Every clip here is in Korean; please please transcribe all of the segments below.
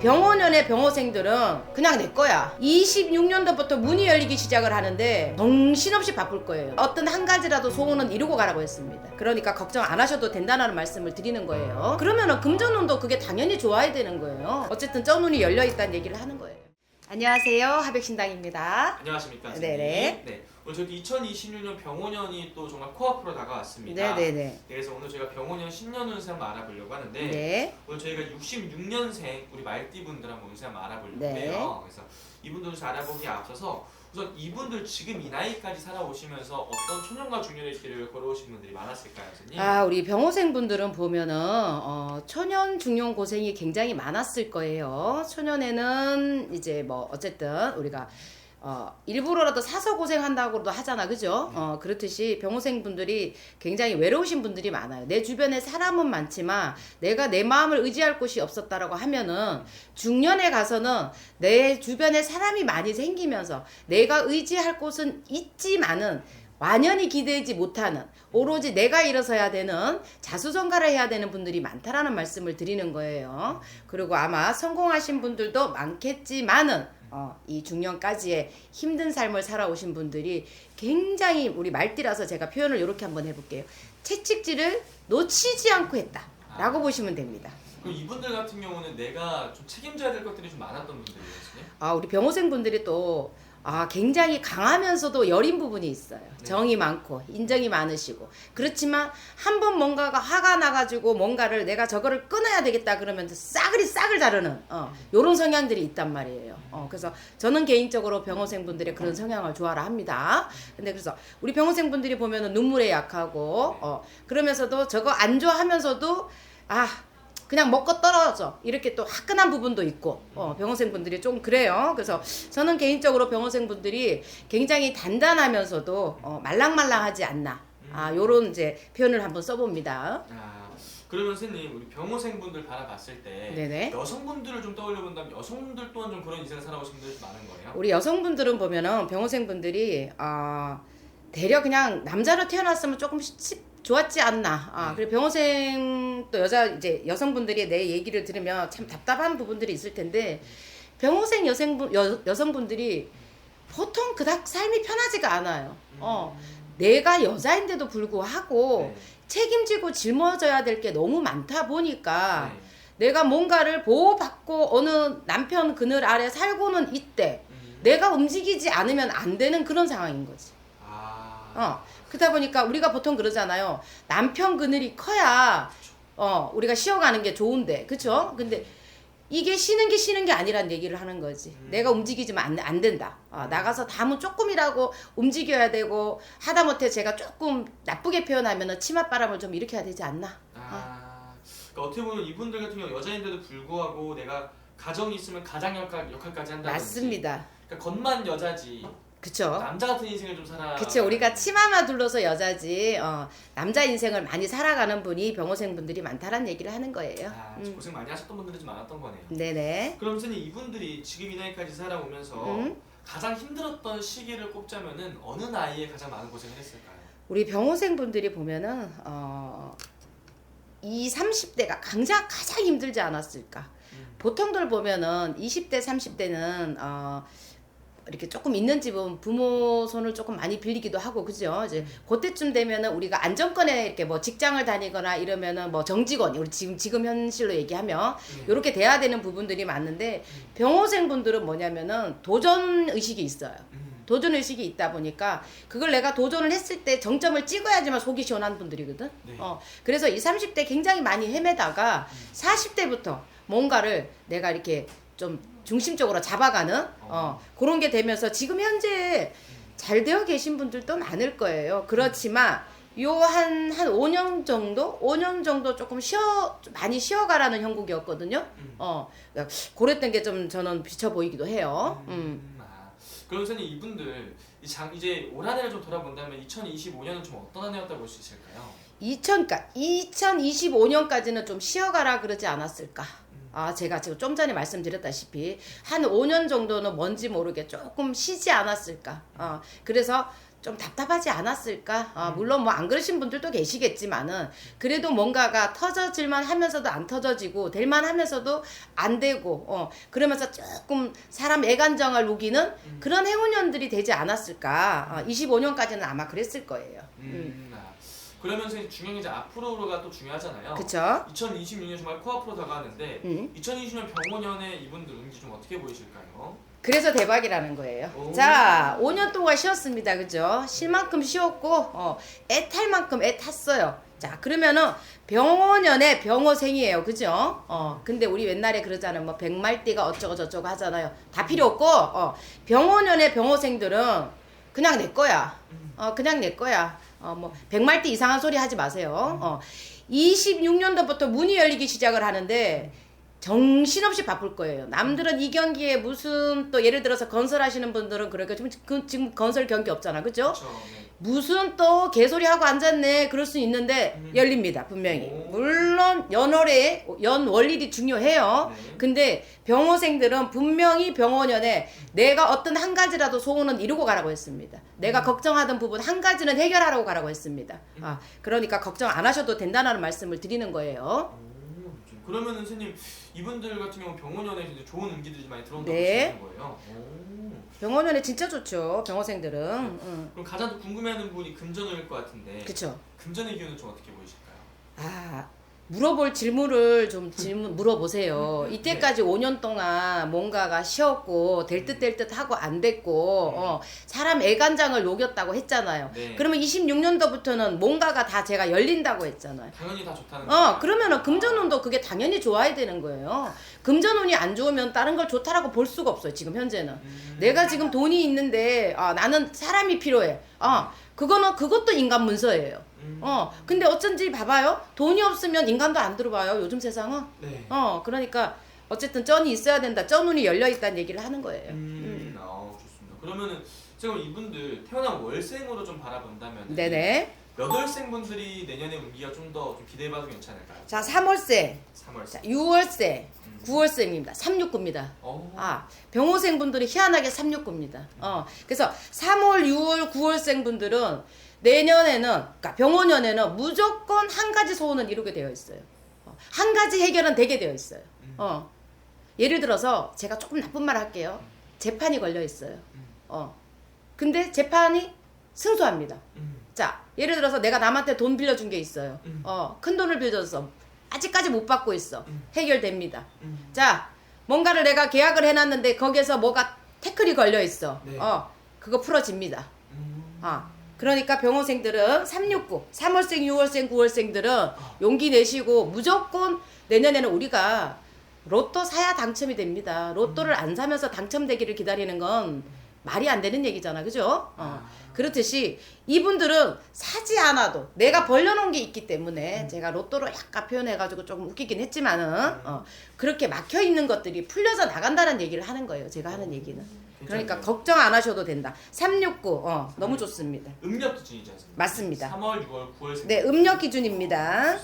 병원연의 병호생들은 그냥 내 거야. 26년도부터 문이 열리기 시작을 하는데 정신없이 바쁠 거예요. 어떤 한 가지라도 소원은 이루고 가라고 했습니다. 그러니까 걱정 안 하셔도 된다는 말씀을 드리는 거예요. 그러면은 금전운도 그게 당연히 좋아야 되는 거예요. 어쨌든 쩌눈이 열려있다는 얘기를 하는 거예요. 안녕하세요, 하백신당입니다. 안녕하십니까. 네네. 네. 오늘 저기 2026년 병호년이 또 정말 코앞으로 다가왔습니다. 네네네. 그래서 오늘 저희가 병호년 10년 운세 한번 알아보려고 하는데 네. 오늘 저희가 66년생 우리 말띠분들 한번 운세 한번 알아보려고 네. 해요. 그래서 이분들 운세 알아보기에 앞서서 우선 이분들 지금 이 나이까지 살아오시면서 어떤 초년과 중년의 길을 걸어오신 분들이 많았을까요, 선생님? 우리 병호생분들은 보면은 초년 중년 고생이 굉장히 많았을 거예요. 초년에는 이제 뭐 어쨌든 우리가 일부러라도 사서 고생한다고도 하잖아, 그죠? 그렇듯이 병호생분들이 굉장히 외로우신 분들이 많아요. 내 주변에 사람은 많지만 내가 내 마음을 의지할 곳이 없었다라고 하면은 중년에 가서는 내 주변에 사람이 많이 생기면서 내가 의지할 곳은 있지만은 완연히 기대지 못하는, 오로지 내가 일어서야 되는, 자수성가를 해야 되는 분들이 많다라는 말씀을 드리는 거예요. 그리고 아마 성공하신 분들도 많겠지만은 이 중년까지의 힘든 삶을 살아오신 분들이 굉장히, 우리 말띠라서 제가 표현을 이렇게 한번 해볼게요. 채찍질을 놓치지 않고 했다 라고 보시면 됩니다. 그럼 이분들 같은 경우는 내가 좀 책임져야 될 것들이 좀 많았던 분들이거든요. 우리 병호생 분들이 또 굉장히 강하면서도 여린 부분이 있어요. 정이 많고 인정이 많으시고, 그렇지만 한번 뭔가가 화가 나가지고 뭔가를 내가 저거를 끊어야 되겠다 그러면 싹을 자르는 요런 성향들이 있단 말이에요. 그래서 저는 개인적으로 병호생 분들의 그런 성향을 좋아라 합니다. 근데 그래서 우리 병호생 분들이 보면은 눈물에 약하고 그러면서도 저거 안 좋아하면서도 그냥 먹고 떨어져, 이렇게 또 화끈한 부분도 있고 병원생 분들이 좀 그래요. 그래서 저는 개인적으로 병원생 분들이 굉장히 단단하면서도 말랑말랑하지 않나, 요런 이제 표현을 한번 써봅니다. 그러면 선생님, 우리 병호생분들 바라봤을 때 네네. 여성분들을 좀 떠올려 본다면 여성분들 또한 좀 그런 인생을 살아오신 분들이 많은 거예요? 우리 여성분들은 보면은 병원생 분들이 대려 그냥 남자로 태어났으면 조금 좋았지 않나. 그리고 병호생 또 여성분들이 내 얘기를 들으면 참 답답한 부분들이 있을 텐데, 병호생 여성분들이 보통 그닥 삶이 편하지가 않아요. 내가 여자인데도 불구하고 책임지고 짊어져야 될 게 너무 많다 보니까 내가 뭔가를 보호받고 어느 남편 그늘 아래 살고는 있대. 내가 움직이지 않으면 안 되는 그런 상황인 거지. 그러다 보니까 우리가 보통 그러잖아요. 남편 그늘이 커야 우리가 쉬어가는 게 좋은데, 그쵸? 근데 이게 쉬는 게 아니란 얘기를 하는 거지. 내가 움직이지만 안 된다. 나가서 담은 조금이라고 움직여야 되고, 하다못해 제가 조금 나쁘게 표현하면 치맛바람을 좀 일으켜야 되지 않나. 그러니까 어떻게 보면 이분들 같은 경우 여자인데도 불구하고 내가 가정이 있으면 가장 역할까지 한다든지. 맞습니다. 그러니까 겉만 여자지. 그쵸. 남자 같은 인생을 좀 살아. 그쵸. 우리가 치마만 둘러서 여자지 남자 인생을 많이 살아가는 분이 병호생 분들이 많다라는 얘기를 하는 거예요. 고생 많이 하셨던 분들이 좀 많았던 거네요. 네네. 그럼 선생님, 이분들이 지금 이 나이까지 살아오면서 가장 힘들었던 시기를 꼽자면은 어느 나이에 가장 많은 고생을 했을까요? 우리 병호생 분들이 보면은 30대가 가장 힘들지 않았을까. 보통들 보면은 20대 30대는 이렇게 조금 있는 집은 부모 손을 조금 많이 빌리기도 하고, 그죠? 이제 그때쯤 되면은 우리가 안정권에 이렇게 뭐 직장을 다니거나 이러면은 뭐 정직원, 우리 지금 현실로 얘기하면 이렇게 돼야 되는 부분들이 많은데, 병호생 분들은 뭐냐면은 도전 의식이 있어요. 도전 의식이 있다 보니까 그걸 내가 도전을 했을 때 정점을 찍어야지만 속이 시원한 분들이거든. 그래서 이 30대 굉장히 많이 헤매다가 40대부터 뭔가를 내가 이렇게 좀 중심적으로 잡아가는 그런 게 되면서 지금 현재 잘 되어 계신 분들도 많을 거예요. 그렇지만 요 한 5년 정도 조금 많이 쉬어가라는 형국이었거든요. 그랬던 게 좀 저는 비쳐 보이기도 해요. 그럼 선생님, 이분들 이제 올 한 해를 좀 돌아본다면 2025년은 좀 어떤 한 해였다고 볼 수 있을까요? 2025년까지는 좀 쉬어가라 그러지 않았을까. 제가 지금 좀 전에 말씀드렸다시피 한 5년 정도는 뭔지 모르게 조금 쉬지 않았을까. 그래서 좀 답답하지 않았을까? 물론 뭐 안 그러신 분들도 계시겠지만은 그래도 뭔가가 터져질만 하면서도 안 터져지고 될만 하면서도 안 되고 그러면서 조금 사람 애간장을 우기는 그런 해운년들이 되지 않았을까? 25년까지는 아마 그랬을 거예요. 그러면 선생님 중요한 게 이제 앞으로가 또 중요하잖아요. 그쵸? 2026년 정말 코앞으로 다가가는데 2020년 병원년에 이분들 운기 좀 어떻게 보이실까요? 그래서 대박이라는 거예요. 오. 자, 5년 동안 쉬었습니다. 그죠? 쉴 만큼 쉬었고, 애 탈 만큼 애 탔어요. 자, 그러면은 병원연의 병호생이에요. 그죠? 근데 우리 옛날에 그러잖아요. 뭐 백말띠가 어쩌고 저쩌고 하잖아요. 다 필요 없고, 병원연의 병호생들은 그냥 내 거야. 그냥 내 거야. 뭐 백말띠 이상한 소리 하지 마세요. 26년도부터 문이 열리기 시작을 하는데 정신없이 바쁠 거예요. 남들은 이 경기에 무슨 또 예를 들어서 건설하시는 분들은 그러니까 지금 건설 경기 없잖아. 그죠? 그렇죠. 네. 무슨 또 개소리 하고 앉았네 그럴 수 있는데 열립니다. 분명히. 오. 물론 연월일이 중요해요. 네. 근데 병호생들은 분명히 병원연에 내가 어떤 한 가지라도 소원은 이루고 가라고 했습니다. 내가 걱정하던 부분 한 가지는 해결하라고 가라고 했습니다. 그러니까 걱정 안 하셔도 된다는 말씀을 드리는 거예요. 그러면은 선생님 이분들 같은 경우 병원연에 이제 좋은 운기들이 많이 들어온다고 네. 하시는 거예요. 병원연에 진짜 좋죠. 병호생들은. 그럼 가장 또 궁금해하는 부분이 금전운일 것 같은데. 그쵸. 금전의 기운은 좀 어떻게 보이실까요? 물어볼 질문을 물어보세요. 이때까지 5년 동안 뭔가가 쉬었고 될 듯 하고 안 됐고 사람 애간장을 녹였다고 했잖아요. 네. 그러면 26년도부터는 뭔가가 다 제가 열린다고 했잖아요. 당연히 다 좋다는 거예요. 그러면은 금전운도 그게 당연히 좋아야 되는 거예요. 금전운이 안 좋으면 다른 걸 좋다라고 볼 수가 없어요. 지금 현재는. 내가 지금 돈이 있는데 나는 사람이 필요해. 그것도 인간 문서예요. 근데 어쩐지 봐봐요. 돈이 없으면 인간도 안 들어봐요. 요즘 세상은. 네. 그러니까 어쨌든 쩐이 있어야 된다. 쩐운이 열려 있다는 얘기를 하는 거예요. 좋습니다. 그러면 제가 이분들 태어난 월생으로 좀 바라본다면 네네. 몇 월생분들이 내년에 운기가 좀 더 기대해봐도 괜찮을까요? 자, 3월생, 3월생. 자, 6월생, 9월생입니다. 369입니다. 오. 병호생 분들이 희한하게 369입니다. 그래서 3월, 6월, 9월생 분들은 내년에는, 그러니까 병호년에는 무조건 한 가지 소원은 이루게 되어 있어요. 한 가지 해결은 되게 되어 있어요. 예를 들어서 제가 조금 나쁜 말 할게요. 재판이 걸려 있어요. 근데 재판이 승소합니다. 자, 예를 들어서 내가 남한테 돈 빌려준 게 있어요. 큰 돈을 빌려줬어. 아직까지 못 받고 있어. 해결됩니다. 자, 뭔가를 내가 계약을 해놨는데 거기에서 뭐가 태클이 걸려 있어. 네. 그거 풀어집니다. 그러니까 병호생들은 369, 3월생, 6월생, 9월생들은 용기 내시고 무조건 내년에는 우리가 로또 사야 당첨이 됩니다. 로또를 안 사면서 당첨되기를 기다리는 건 말이 안 되는 얘기잖아. 그죠? 그렇듯이 이분들은 사지 않아도 내가 벌려놓은 게 있기 때문에 제가 로또로 약간 표현해가지고 조금 웃기긴 했지만은 그렇게 막혀있는 것들이 풀려서 나간다는 얘기를 하는 거예요. 제가 하는 얘기는. 그러니까 걱정 안 하셔도 된다. 369 너무 좋습니다. 음력 기준이지 않습니까? 맞습니다. 3월, 6월, 9월 네, 음력 기준입니다.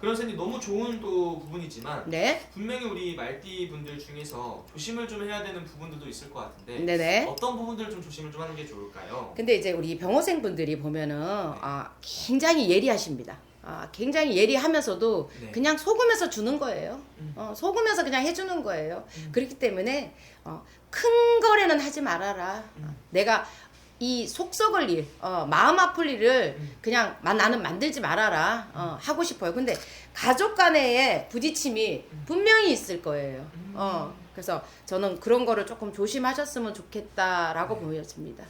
그런 선생님 너무 좋은 또 부분이지만 네. 분명히 우리 말띠 분들 중에서 조심을 좀 해야 되는 부분들도 있을 것 같은데 네네. 어떤 부분들 좀 조심을 좀 하는 게 좋을까요? 근데 이제 우리 병호생 분들이 보면은 굉장히 예리하십니다. 굉장히 예리하면서도 네. 그냥 속으면서 주는 거예요. 속으면서 그냥 해주는 거예요. 그렇기 때문에 큰 거래는 하지 말아라. 내가 이 속 썩을 일, 마음 아플 일을 그냥 나는 만들지 말아라. 하고 싶어요. 근데 가족 간의 부딪힘이 분명히 있을 거예요. 그래서 저는 그런 거를 조금 조심하셨으면 좋겠다라고 보여집니다.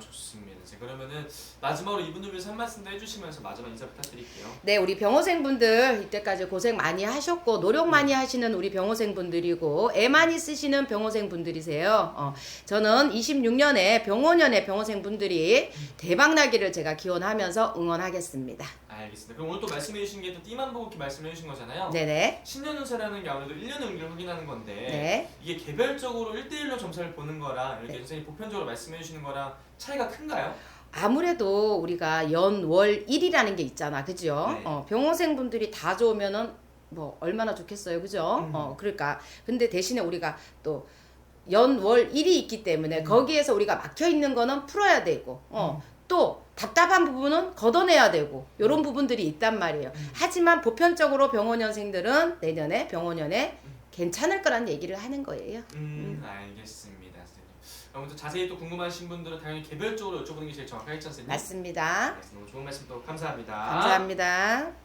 좋습니다. 그러면은 마지막으로 이분들 위해서 한 말씀도 해주시면서 마지막 인사 부탁드릴게요. 네, 우리 병호생분들 이때까지 고생 많이 하셨고 노력 많이 하시는 우리 병호생분들이고 애 많이 쓰시는 병호생분들이세요. 저는 26년에 병호년의 병호생분들이 대박나기를 제가 기원하면서 응원하겠습니다. 알겠습니다. 그럼 오늘 또 말씀해주신 게 또 띠만 보고 이렇게 말씀해주신 거잖아요. 네네. 신년운세라는 게 아무래도 1년의 운기를 확인하는 건데 네. 이게 개별적으로 1대1로 점수를 보는 거랑 이렇게 선생님 보편적으로 말씀해주시는 거랑 차이가 큰가요? 아무래도 우리가 연월일이라는 게 있잖아, 그죠? 네. 병호생분들이 다 좋으면은 뭐 얼마나 좋겠어요, 그죠? 그러니까 근데 대신에 우리가 또 연월일이 있기 때문에 거기에서 우리가 막혀 있는 거는 풀어야 되고 또 답답한 부분은 걷어내야 되고 이런 부분들이 있단 말이에요. 하지만 보편적으로 병원년생들은 내년에 병원년에 괜찮을 거란 얘기를 하는 거예요. 알겠습니다, 선생님. 아무튼 자세히 또 궁금하신 분들은 당연히 개별적으로 여쭤보는 게 제일 정확하겠죠, 선생님? 맞습니다. 네, 너무 좋은 말씀 또 감사합니다. 감사합니다.